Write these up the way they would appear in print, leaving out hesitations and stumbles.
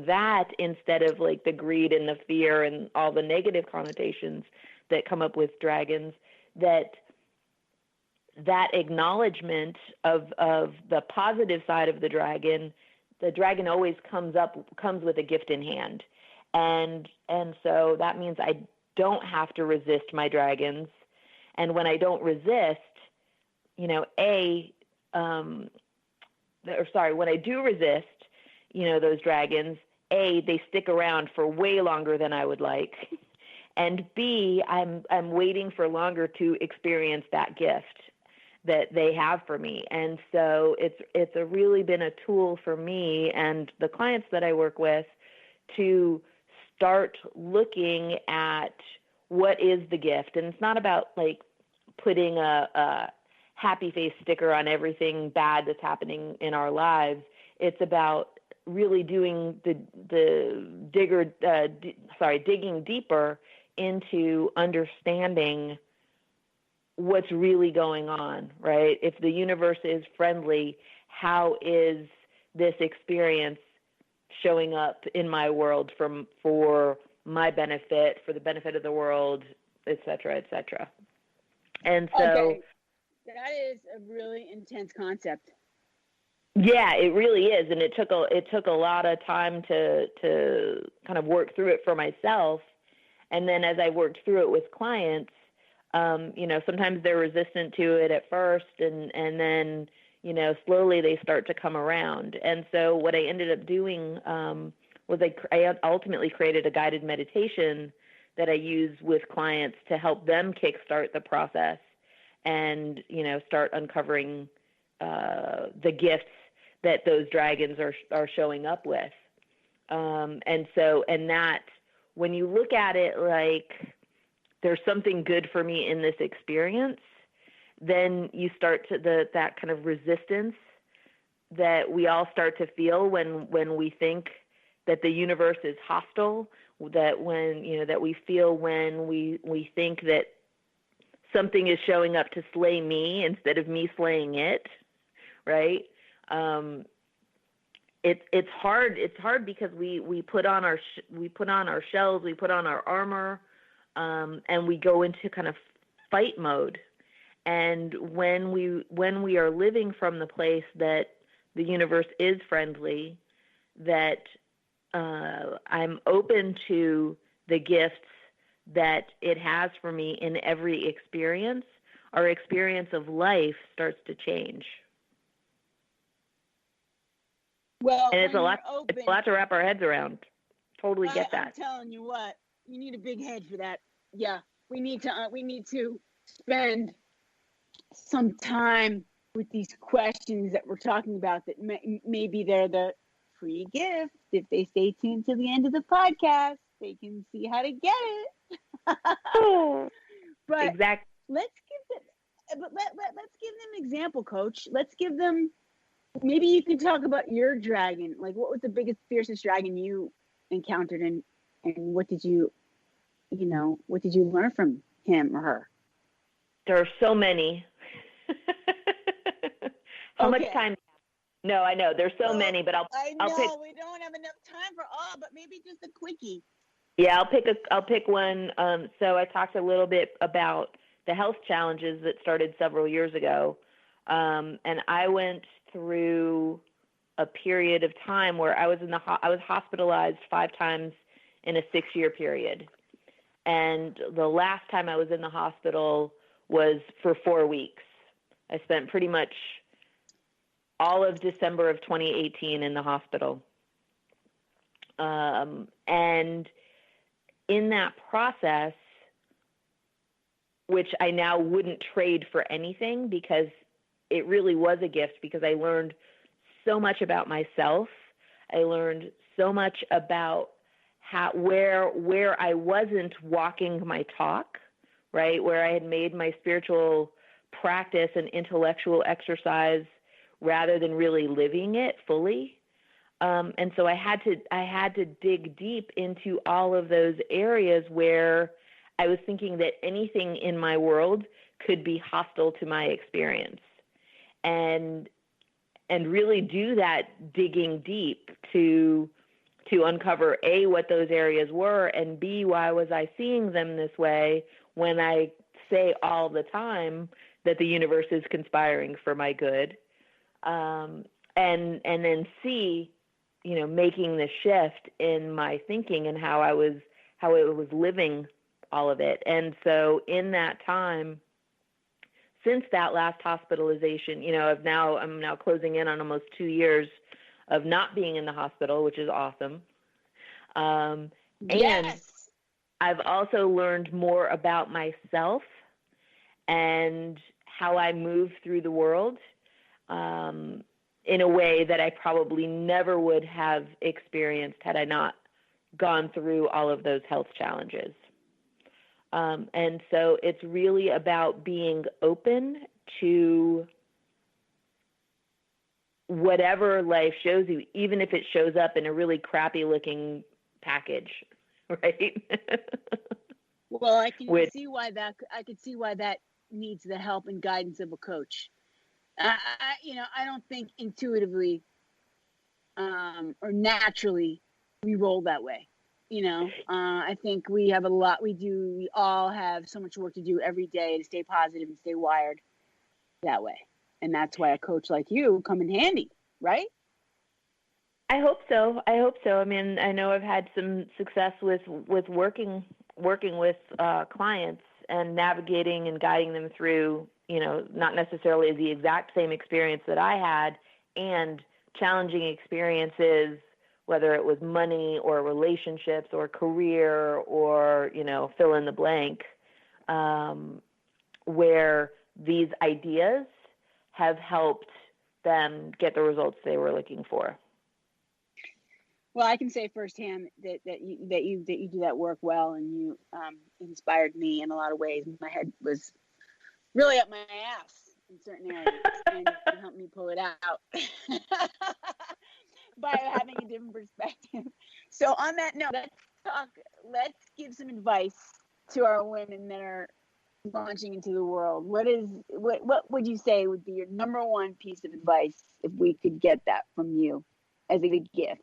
that instead of like the greed and the fear and all the negative connotations that come up with dragons, that acknowledgement of the positive side of the dragon always comes with a gift in hand. And so that means I don't have to resist my dragons. And when I don't resist, when I do resist, those dragons, A, they stick around for way longer than I would like. And B, I'm waiting for longer to experience that gift that they have for me. And so it's really been a tool for me and the clients that I work with to start looking at what is the gift. And it's not about like putting a happy face sticker on everything bad that's happening in our lives. It's about really doing digging deeper into understanding what's really going on, right? If the universe is friendly, how is this experience showing up in my world for my benefit, for the benefit of the world, et cetera, et cetera. And so okay. That is a really intense concept. Yeah, it really is, and it took a lot of time to kind of work through it for myself, and then as I worked through it with clients, sometimes they're resistant to it at first, and then slowly they start to come around. And so what I ended up doing was I ultimately created a guided meditation that I use with clients to help them kickstart the process and start uncovering the gifts that those dragons are showing up with. And that when you look at it like there's something good for me in this experience, then you start to that kind of resistance that we all start to feel when we think that the universe is hostile, that we feel when we think that something is showing up to slay me instead of me slaying it, right? It's hard. It's hard because we put on our shells, we put on our armor, and we go into kind of fight mode. And when we are living from the place that the universe is friendly, that I'm open to the gifts that it has for me in every experience, our experience of life starts to change. Well, and it's a lot to wrap our heads around. Totally get that. I'm telling you what, you need a big head for that. Yeah, we need to spend some time with these questions that we're talking about. That maybe they're the free gift. If they stay tuned to the end of the podcast, they can see how to get it. But exactly. Let's give them an example, Coach. Let's give them. Maybe you can talk about your dragon. Like, what was the biggest, fiercest dragon you encountered, and what did you learn from him or her? There are so many. How much time? No, I know there's so many, but I'll pick. We don't have enough time for all, but maybe just a quickie. Yeah, I'll pick one. So I talked a little bit about the health challenges that started several years ago, and I went through a period of time where I was I was hospitalized 5 times in a 6-year period, and the last time I was in the hospital was for 4 weeks. I spent pretty much all of December of 2018 in the hospital, and in that process, which I now wouldn't trade for anything because it really was a gift, because I learned so much about myself. I learned so much about where I wasn't walking my talk, right? Where I had made my spiritual practice an intellectual exercise rather than really living it fully. And so I had to dig deep into all of those areas where I was thinking that anything in my world could be hostile to my experience, and really do that digging deep to to uncover A, what those areas were, and B, why was I seeing them this way when I say all the time that the universe is conspiring for my good. And then C, making the shift in my thinking and how I was living all of it. And so in that time, since that last hospitalization, I'm now closing in on almost 2 years of not being in the hospital, which is awesome. And Yes. I've also learned more about myself and how I move through the world in a way that I probably never would have experienced had I not gone through all of those health challenges. And so it's really about being open to whatever life shows you, even if it shows up in a really crappy looking package, right? Well, I can see why that needs the help and guidance of a coach. I don't think intuitively or naturally we roll that way. I think we all have so much work to do every day to stay positive and stay wired that way. And that's why a coach like you come in handy, right? I hope so. I mean, I know I've had some success with working with clients and navigating and guiding them through, not necessarily the exact same experience that I had, and challenging experiences, whether it was money or relationships or career or, fill in the blank, where these ideas have helped them get the results they were looking for. Well, I can say firsthand that you do that work well, and you inspired me in a lot of ways. My head was really up my ass in certain areas, and you helped me pull it out by having a different perspective. So on that note, let's give some advice to our women that are launching into the world. What would you say would be your number one piece of advice if we could get that from you as a gift?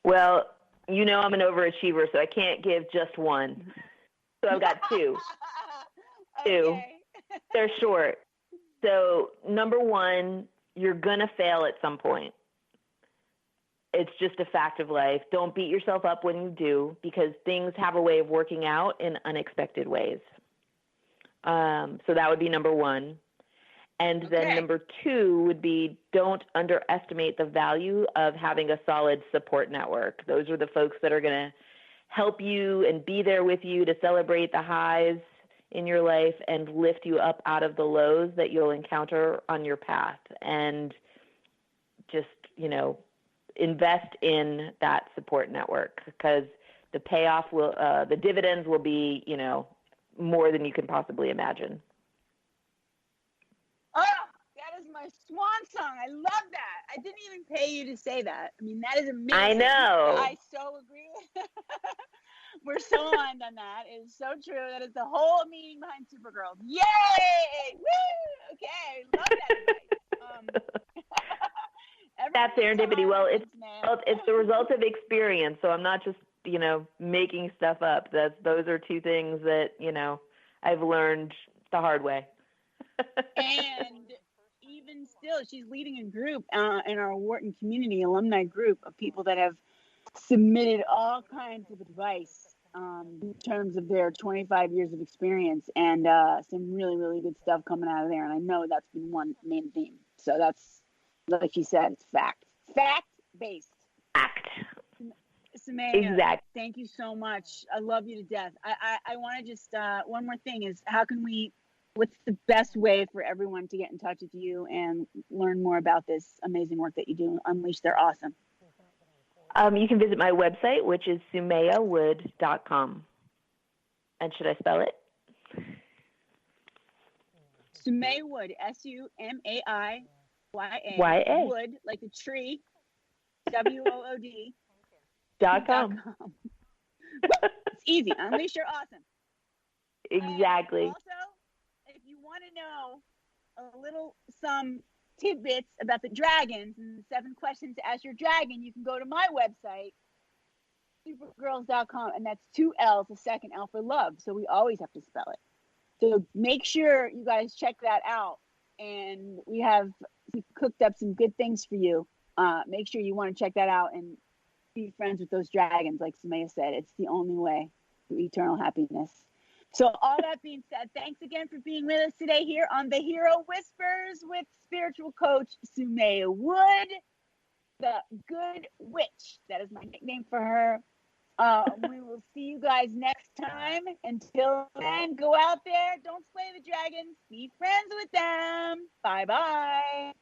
Well, I'm an overachiever, so I can't give just one. So I've got two. Okay. Two. They're short. So number one, you're going to fail at some point. It's just a fact of life. Don't beat yourself up when you do, because things have a way of working out in unexpected ways. So that would be number one. And then number two would be, don't underestimate the value of having a solid support network. Those are the folks that are going to help you and be there with you to celebrate the highs in your life and lift you up out of the lows that you'll encounter on your path. And just, invest in that support network, because the payoff the dividends will be, more than you can possibly imagine. Oh, that is my swan song. I love that. I didn't even pay you to say that. I mean, that is amazing. I know. I so agree with We're so aligned on that. It is so true. That is the whole meaning behind Supergirl. Yay! Woo! Okay, love that advice. That's serendipity. Well, it's the result of experience. So I'm not just, making stuff up. Those are two things that, I've learned the hard way. And even still, she's leading a group in our Wharton community, alumni group of people that have submitted all kinds of advice in terms of their 25 years of experience, and some really, really good stuff coming out of there. And I know that's been one main theme. So that's, like you said, it's fact-based. Fact. Sumaya, exactly. Thank you so much. I love you to death. I want to just, one more thing is, what's the best way for everyone to get in touch with you and learn more about this amazing work that you do? Unleash Their Awesome. You can visit my website, which is sumayawood.com. And should I spell it? Sumaya Wood, SUMAIYA. YA. Wood, like a tree. WOOD. .com. It's easy. Unleash Your Awesome. Exactly. Also, if you want to know a little some tidbits about the dragons and the 7 questions to ask your dragon, you can go to my website, supergirls.com, and that's 2 L's, the second L for love. So we always have to spell it. So make sure you guys check that out. And we cooked up some good things for you. Make sure you want to check that out and be friends with those dragons. Like Sumaya said, it's the only way to eternal happiness. So all that being said, thanks again for being with us today here on The Hero Whispers with spiritual coach Sumaya Wood, the Good Witch. That is my nickname for her. We will see you guys next time. Until then, go out there, don't slay the dragons, be friends with them. Bye-bye.